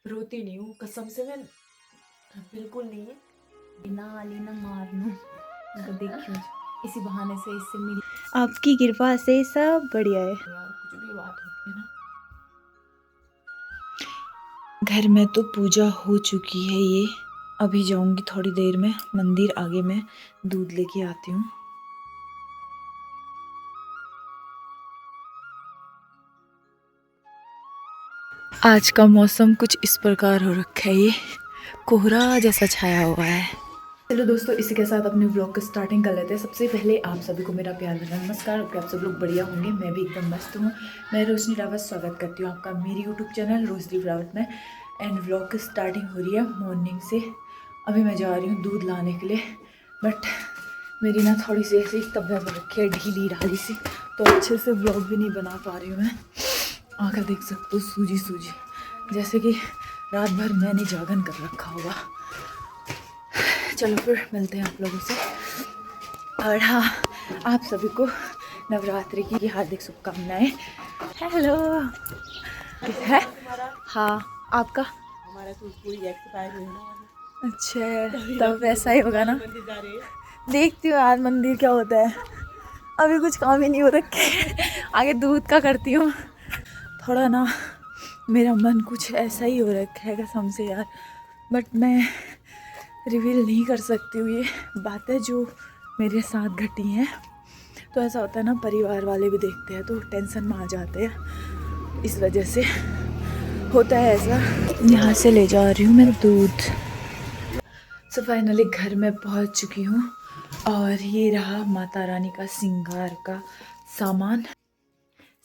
रोती नहीं हूँ कसम से, मैं बिल्कुल नहीं। ना लेना मारना तो देखियो इसी बहाने से इससे मिली। आपकी कृपा से सब बढ़िया है यार कुछ भी बात होती है ना। घर में तो पूजा हो चुकी है। ये अभी जाऊंगी थोड़ी देर में मंदिर, आगे मैं दूध लेके आती हूँ। आज का मौसम कुछ इस प्रकार हो रखा है, ये कोहरा जैसा छाया हुआ है। चलो दोस्तों, इसी के साथ अपने व्लॉग की स्टार्टिंग कर लेते हैं। सबसे पहले आप सभी को मेरा प्यार भरा नमस्कार। आप सब लोग बढ़िया होंगे, मैं भी एकदम मस्त हूँ। मैं रोशनी रावत स्वागत करती हूँ आपका मेरी यूट्यूब चैनल रोशनी रावत में। एंड व्लॉग की स्टार्टिंग हो रही है मॉर्निंग से। अभी मैं जा रही हूँ दूध लाने के लिए, बट मेरी ना थोड़ी सी ऐसी तबीयत रखी है ढीली ढाली सी, तो अच्छे से व्लॉग भी नहीं बना पा रही हूँ मैं। आकर देख सकते हो सूजी सूजी, जैसे कि रात भर मैंने जागरण कर रखा होगा। चलो फिर मिलते हैं आप लोगों से। और हाँ, आप सभी को नवरात्रि की हार्दिक शुभकामनाएं। हेलो है। हाँ आपका। हमारा तो पूरी एक्सपायर हुई ना। अच्छा तब वैसा ही होगा ना। देखती हूँ यार मंदिर क्या होता है, अभी कुछ काम ही नहीं हो रखे। आगे दूध का करती हूँ। थोड़ा ना मेरा मन कुछ ऐसा ही हो रखा है कसम से यार, बट मैं रिवील नहीं कर सकती हूँ ये बातें जो मेरे साथ घटी हैं। तो ऐसा होता है ना, परिवार वाले भी देखते हैं तो टेंशन में आ जाते हैं, इस वजह से होता है ऐसा। यहाँ से ले जा रही हूँ मैं दूध। सो फाइनली घर में पहुँच चुकी हूँ और ये रहा माता रानी का श्रृंगार का सामान।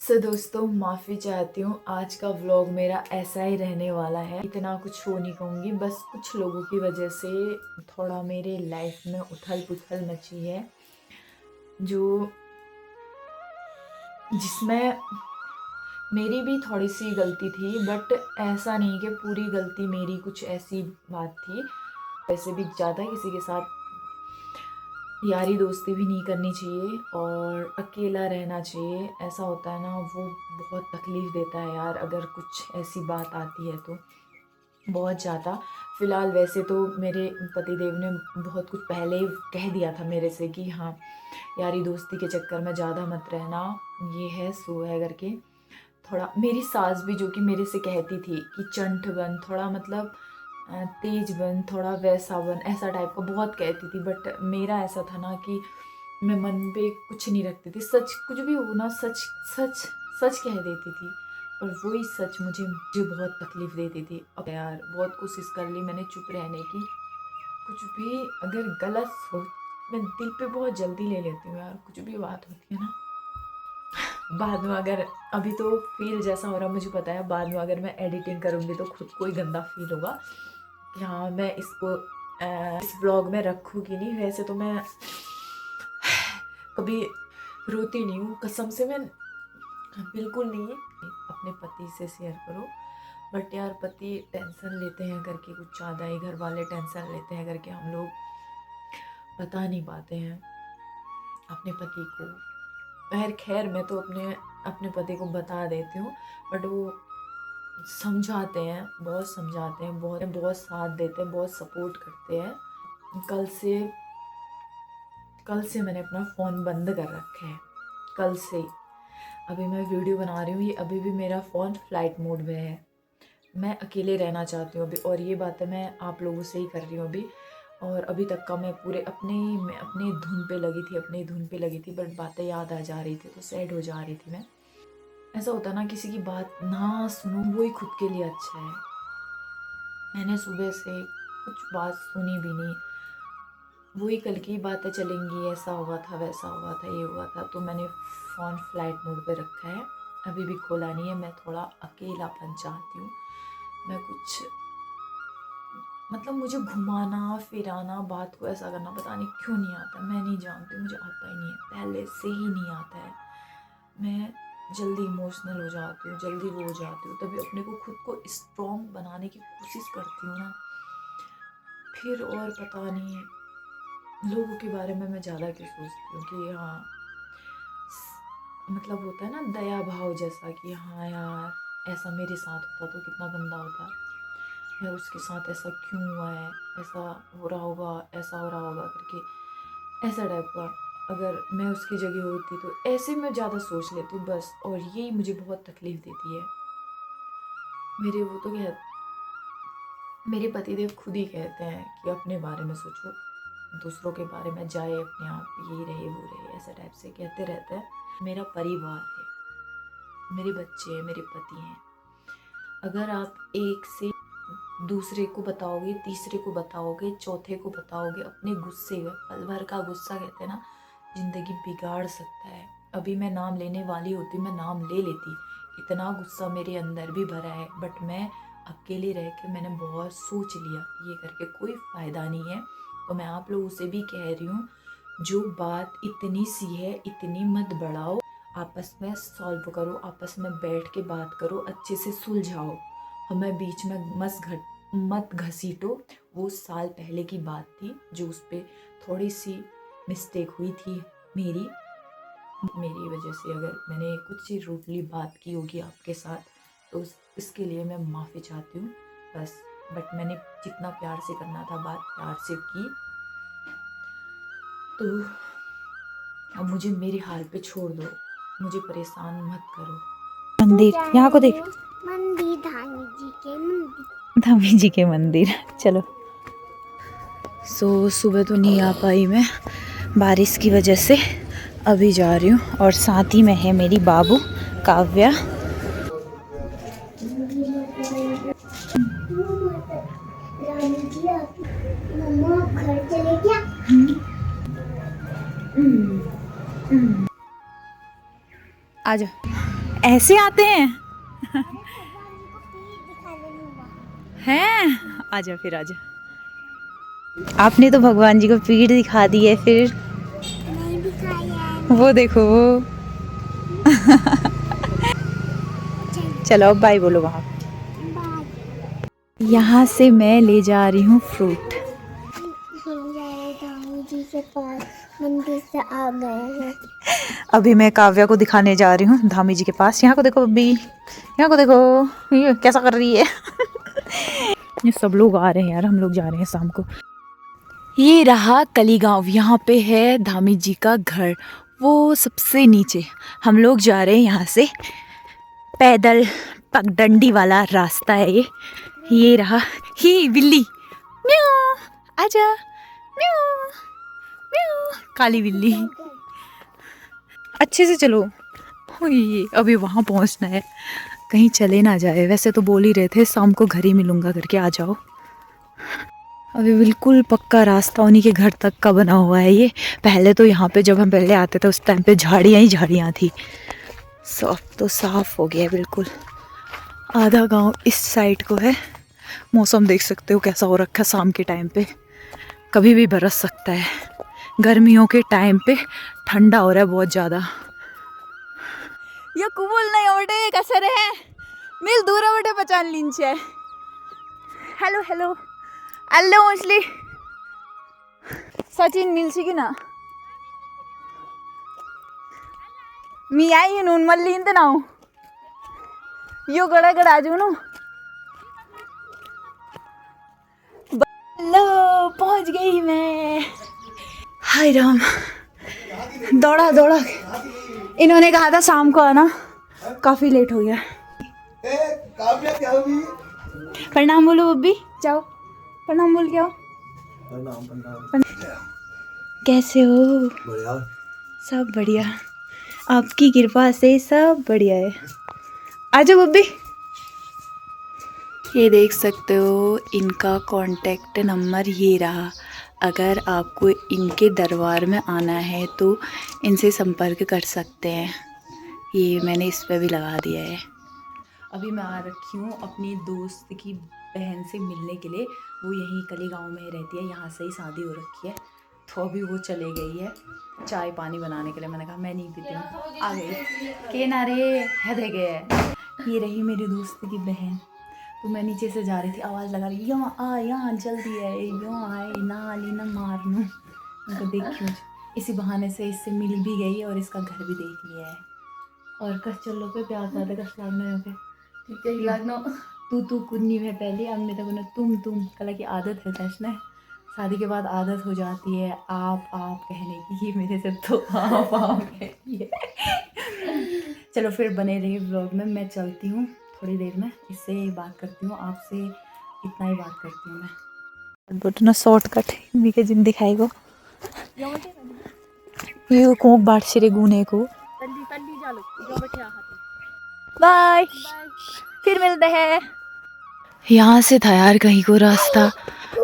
सो दोस्तों माफ़ी चाहती हूँ, आज का व्लॉग मेरा ऐसा ही रहने वाला है। इतना कुछ हो नहीं कहूँगी, बस कुछ लोगों की वजह से थोड़ा मेरे लाइफ में उथल पुथल मची है, जो जिसमें मेरी भी थोड़ी सी गलती थी, बट ऐसा नहीं कि पूरी गलती मेरी। कुछ ऐसी बात थी, वैसे भी ज़्यादा किसी के साथ यारी दोस्ती भी नहीं करनी चाहिए और अकेला रहना चाहिए। ऐसा होता है ना, वो बहुत तकलीफ़ देता है यार अगर कुछ ऐसी बात आती है तो, बहुत ज़्यादा। फ़िलहाल वैसे तो मेरे पतिदेव ने बहुत कुछ पहले ही कह दिया था मेरे से कि हाँ यारी दोस्ती के चक्कर में ज़्यादा मत रहना, ये है सो है करके। थोड़ा मेरी सास भी जो कि मेरे से कहती थी कि चंट बन, थोड़ा मतलब तेज बन, थोड़ा वैसा बन, ऐसा टाइप का बहुत कहती थी। बट मेरा ऐसा था ना कि मैं मन पे कुछ नहीं रखती थी, सच कुछ भी हो ना, सच सच सच कह देती थी। पर वही सच मुझे बहुत तकलीफ़ देती थी। अब यार बहुत कोशिश कर ली मैंने चुप रहने की, कुछ भी अगर गलत हो मैं दिल पे बहुत जल्दी ले लेती हूँ यार, कुछ भी बात होती है ना। बाद में अगर, अभी तो फील जैसा हो रहा मुझे पता है, बाद में अगर मैं एडिटिंग करूँगी तो खुद को ही गंदा फील होगा कि हाँ मैं इसको इस ब्लॉग में रखूँगी नहीं। वैसे तो मैं कभी रोती नहीं हूँ कसम से, मैं बिल्कुल नहीं। अपने पति से शेयर करो, बट यार पति टेंशन लेते हैं करके कुछ ज़्यादा ही, घर वाले टेंशन लेते हैं करके हम लोग बता नहीं पाते हैं अपने पति को। खैर मैं तो अपने अपने पति को बता देती हूँ, बट वो समझाते हैं, बहुत समझाते हैं, बहुत बहुत साथ देते हैं, बहुत सपोर्ट करते हैं। कल से मैंने अपना फ़ोन बंद कर रखा है, कल से। अभी मैं वीडियो बना रही हूँ, ये अभी भी मेरा फ़ोन फ्लाइट मोड में है। मैं अकेले रहना चाहती हूँ अभी, और ये बातें मैं आप लोगों से ही कर रही हूँ अभी। और अभी तक का मैं पूरे अपने धुन पे लगी थी, अपनी धुन पे लगी थी, बट बातें याद आ जा रही थी तो सैड हो जा रही थी मैं। ऐसा होता ना, किसी की बात ना सुनो वो ही खुद के लिए अच्छा है। मैंने सुबह से कुछ बात सुनी भी नहीं, वही कल की बातें चलेंगी, ऐसा हुआ था, वैसा हुआ था, ये हुआ था। तो मैंने फ़ोन फ्लाइट मोड पे रखा है, अभी भी खोला नहीं है। मैं थोड़ा अकेलापन चाहती हूँ। मैं कुछ मतलब मुझे घुमाना फिराना, बात को ऐसा करना पता नहीं क्यों नहीं आता, मैं नहीं जानती, मुझे आता ही नहीं है, पहले से ही नहीं आता है। मैं जल्दी इमोशनल हो जाती हूँ, जल्दी वो हो जाती हूँ, तभी अपने को खुद को स्ट्रॉन्ग बनाने की कोशिश करती हूँ ना, फिर और पता नहीं लोगों के बारे में मैं ज़्यादा क्यों सोचती हूँ कि हाँ मतलब होता है ना दया भाव जैसा कि हाँ यार ऐसा मेरे साथ होता तो कितना गंदा होता। है, उसके साथ ऐसा क्यों हुआ है, ऐसा हो रहा होगा, ऐसा हो रहा होगा करके, ऐसा टाइप का। अगर मैं उसकी जगह होती तो ऐसे मैं ज़्यादा सोच लेती हूँ बस, और यही मुझे बहुत तकलीफ़ देती है। मेरे वो तो कह मेरे पतिदेव खुद ही कहते हैं कि अपने बारे में सोचो, दूसरों के बारे में जाए अपने आप, ये रहे वो रहे, ऐसा टाइप से कहते रहते हैं। मेरा परिवार है, मेरे बच्चे हैं, मेरे पति हैं। अगर आप एक से दूसरे को बताओगे, तीसरे को बताओगे, चौथे को बताओगे, अपने गुस्से का, पल भर का गुस्सा कहते हैं ना, ज़िंदगी बिगाड़ सकता है। अभी मैं नाम लेने वाली होती, मैं नाम ले लेती, इतना गुस्सा मेरे अंदर भी भरा है, बट मैं अकेले रह के मैंने बहुत सोच लिया, ये करके कोई फ़ायदा नहीं है। तो मैं आप लोगों से भी कह रही हूँ, जो बात इतनी सी है इतनी मत बढ़ाओ, आपस में सॉल्व करो, आपस में बैठ के बात करो, अच्छे से सुलझाओ, हमें बीच में मत घसीटो। वो साल पहले की बात थी, जो उस पर थोड़ी सी मिस्टेक हुई थी मेरी वजह से। अगर मैंने कुछ ही रूडली बात की होगी आपके साथ तो इसके लिए मैं माफ़ी चाहती हूँ बस। बट मैंने जितना प्यार से करना था बात प्यार से की, तो अब मुझे मेरे हाल पे छोड़ दो, मुझे परेशान मत करो। मंदिर यहाँ को देख, मंदिर धामी जी के मंदिर। धामी जी के मंदिर, चलो। सुबह तो नहीं आ पाई मैं बारिश की वजह से, अभी जा रही हूँ। और साथ ही में है मेरी बाबू काव्या। मम्मा घर चले क्या? आजा, ऐसे आते हैं हैं, आजा फिर आजा। आपने तो भगवान जी को पीठ दिखा दी है, फिर नहीं दिखाया। वो देखो वो चलो अब बाय बोलो वहाँ। यहाँ से मैं ले जा रही हूँ फ्रूट। हम जा रहे धामी जी के पास, मंदिर से आ गए हैं। अभी मैं काव्या को दिखाने जा रही हूँ धामी जी के पास। यहाँ को देखो अभी, यहाँ को देखो, ये कैसा कर रही है ये सब लोग आ रहे हैं यार, हम लोग जा रहे हैं शाम को। ये रहा कली गाँव, यहाँ पे है धामी जी का घर, वो सबसे नीचे। हम लोग जा रहे हैं यहाँ से, पैदल पगडंडी वाला रास्ता है ये रहा। ही बिल्ली, म्याऊ, आजा, म्याऊ, म्याऊ, काली बिल्ली। अच्छे से चलो, ये अभी वहाँ पहुँचना है, कहीं चले ना जाए। वैसे तो बोल ही रहे थे शाम को घर ही मिलूँगा करके, आ जाओ। अभी बिल्कुल पक्का रास्ता उन्हीं के घर तक का बना हुआ है ये। पहले तो यहाँ पे जब हम पहले आते थे उस टाइम पे झाड़ियाँ ही झाड़ियाँ थी, सब तो साफ हो गया है बिल्कुल। आधा गांव इस साइड को है। मौसम देख सकते हो कैसा हो रखा है, शाम के टाइम पे कभी भी बरस सकता है। गर्मियों के टाइम पे ठंडा हो रहा है बहुत ज़्यादा। ये कुबुल नहीं ओटे कसर है, मिल दूर ओटे पहचान लींचे। हेलो हेलो हेलो मछली सचिन मिलसी की ना मी आई नून मल्ली इंत ना यो गड़ा गड़ा जूनू। लो पहुंच गई मैं। हाय राम, दौड़ा दौड़ा, इन्होंने कहा था शाम को आना, काफी लेट हो गया। प्रणाम बोलो बब्बी, जाओ प्रणाम बोल के आओ। कैसे हो? बढ़िया। सब बढ़िया, आपकी कृपा से सब बढ़िया है। आजो बब्बी। ये देख सकते हो इनका कांटेक्ट नंबर ये रहा। अगर आपको इनके दरबार में आना है तो इनसे संपर्क कर सकते हैं। ये मैंने इस पे भी लगा दिया है। अभी मैं आ रखी हूँ अपनी दोस्त की बहन से मिलने के लिए। वो यहीं कली गांव में रहती है, यहाँ से ही शादी हो रखी है। तो अभी वो चले गई है चाय पानी बनाने के लिए। मैंने कहा मैं नहीं पीती हूँ, आ गई के नारे है गए। ये रही मेरी दोस्त की बहन। तो मैं नीचे से जा रही थी, आवाज़ लगा रही, यहाँ आ, यहाँ जल्दी है, यहाँ आए ना आली ना मारनू। उनको देखियो, इसी बहाने से इससे मिल भी गई और इसका घर भी देख लिया है। और कस चलो पे प्यार ज़्यादा कस लागना पे ठीक है, लागना तू कुन्नी में पहले अब मैं तो तुम कल की आदत है तैशना शादी के बाद आदत हो जाती है आप कहने की, मेरे से तो आप कहती है। चलो फिर बने रहिए व्लॉग में, मैं चलती हूँ थोड़ी देर में, इससे बात करती हूँ आपसे, इतना ही बात करती हूँ मैं। बटना शॉर्टकट मी के जिन दिखाएगो ये कोक बाट सिरे गुने को। बाय, फिर मिलते हैं। यहाँ से था यार कहीं को रास्ता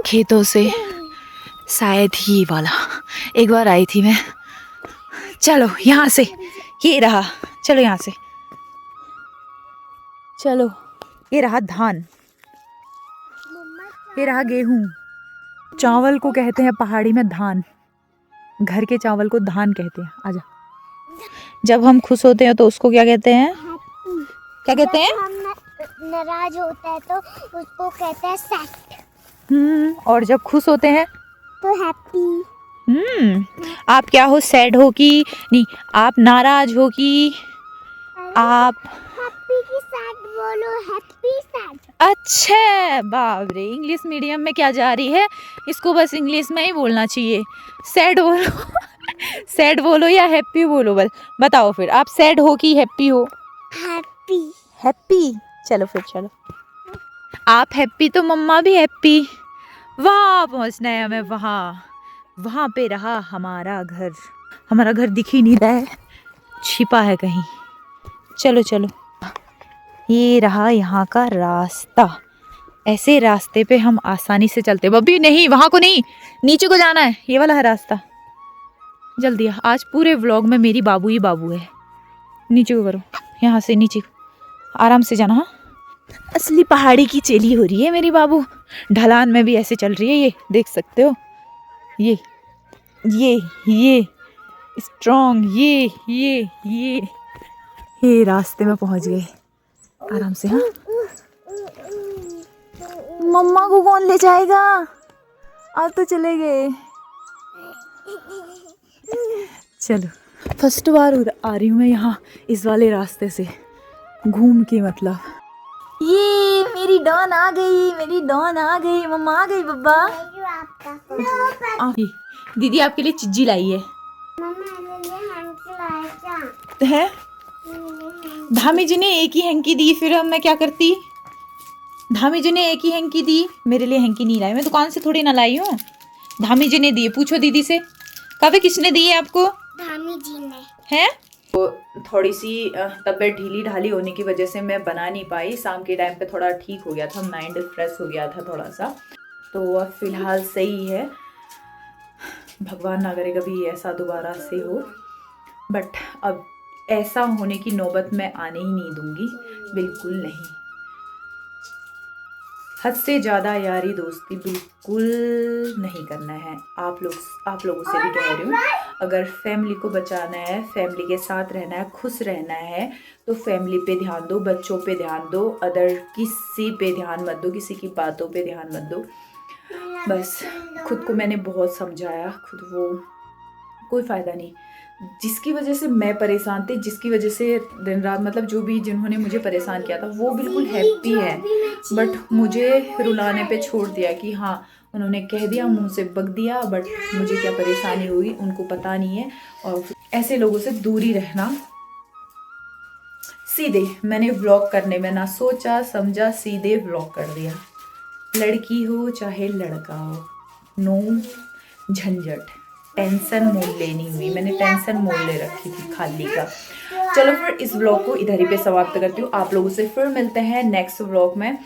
खेतों से, शायद ही वाला, एक बार आई थी मैं। चलो यहाँ से, ये रहा, चलो यहाँ से, चलो ये रहा धान, ये रहा गेहूं। चावल को कहते हैं पहाड़ी में धान, घर के चावल को धान कहते हैं। आजा, जब हम खुश होते हैं तो उसको क्या कहते हैं, क्या कहते हैं? हम नाराज होता है तो उसको कहते हैं सैड। और जब खुश होते हैं तो हैप्पी। आप क्या हो, सैड हो कि नहीं, आप नाराज हो कि आप हैप्पी की सैड बोलो, हैप्पी सैड। अच्छा बाप रे, इंग्लिश मीडियम में क्या जा रही है, इसको बस इंग्लिश में ही बोलना चाहिए। सैड बोलो सैड बोलो या हैप्पी बोलो, बस बताओ फिर आप सैड हो कि हैप्पी हो? हैप्पी। हैप्पी, चलो फिर चलो, आप हैप्पी तो मम्मा भी हैप्पी। वहाँ पहुँचना है हमें, वहाँ पे रहा हमारा घर। हमारा घर दिख ही नहीं रहा है, छिपा है कहीं। चलो चलो, ये रहा यहाँ का रास्ता, ऐसे रास्ते पे हम आसानी से चलते। बब्बी नहीं, वहाँ को नहीं, नीचे को जाना है, ये वाला है रास्ता। जल्दी आज पूरे व्लॉग में मेरी बाबू ही बाबू है। नीचे को करो, यहाँ से नीचे आराम से जाना। हाँ, असली पहाड़ी की चेली हो रही है मेरी बाबू, ढलान में भी ऐसे चल रही है, ये देख सकते हो, ये स्ट्रॉन्ग, ये रास्ते में पहुंच गए आराम से। हाँ, मम्मा को कौन ले जाएगा, आप तो चले गए। चलो, फर्स्ट बार आ रही हूँ मैं यहाँ इस वाले रास्ते से घूम के, मतलब ये मेरी डॉन आ गई, मम्मा आ गई, बब्बा दीदी आपके लिए चिज्जी लाई है। है धामी जी ने एक ही हैंकी दी, फिर अब मैं क्या करती, धामी जी ने एक ही हैंकी दी, मेरे लिए हैंकी नहीं लाई, मैं दुकान से थोड़ी ना लाई हूँ, धामी जी ने दी, पूछो दीदी से, कभी किसने दी है आपको? धामी जी ने। है तो थोड़ी सी तबीयत ढीली ढाली होने की वजह से मैं बना नहीं पाई, शाम के टाइम पे थोड़ा ठीक हो गया था, माइंड फ्रेश हो गया था थोड़ा सा, तो अब फिलहाल सही है। भगवान ना करे कभी ऐसा दोबारा से हो, बट अब ऐसा होने की नौबत मैं आने ही नहीं दूंगी, बिल्कुल नहीं। हद से ज़्यादा यारी दोस्ती बिल्कुल नहीं करना है। आप लोगों से भी कह रही हूँ, अगर फैमिली को बचाना है, फैमिली के साथ रहना है, खुश रहना है, तो फैमिली पे ध्यान दो, बच्चों पे ध्यान दो, अदर किसी पे ध्यान मत दो, किसी की बातों पे ध्यान मत दो। बस खुद को मैंने बहुत समझाया, खुद वो कोई फ़ायदा नहीं, जिसकी वजह से मैं परेशान थी, जिसकी वजह से दिन रात, मतलब जो भी जिन्होंने मुझे परेशान किया था वो बिल्कुल हैप्पी है, बट मुझे रुलाने पे छोड़ दिया कि हाँ उन्होंने कह दिया, मुंह से बक दिया, बट मुझे क्या परेशानी हुई उनको पता नहीं है। और ऐसे लोगों से दूरी रहना। सीधे मैंने व्लॉग करने में ना सोचा समझा, सीधे व्लॉग कर दिया। लड़की हो चाहे लड़का हो, नो झंझट, टेंशन मोल लेनी हुई, मैंने टेंशन मोल ले रखी थी खाली का। चलो फिर इस व्लॉग को इधर ही पे समाप्त करती हूँ, आप लोगों से फिर मिलते हैं नेक्स्ट व्लॉग में।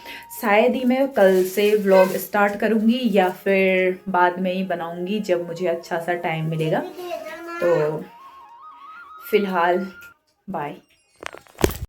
शायद ही मैं कल से व्लॉग स्टार्ट करूँगी या फिर बाद में ही बनाऊँगी जब मुझे अच्छा सा टाइम मिलेगा। तो फिलहाल बाय।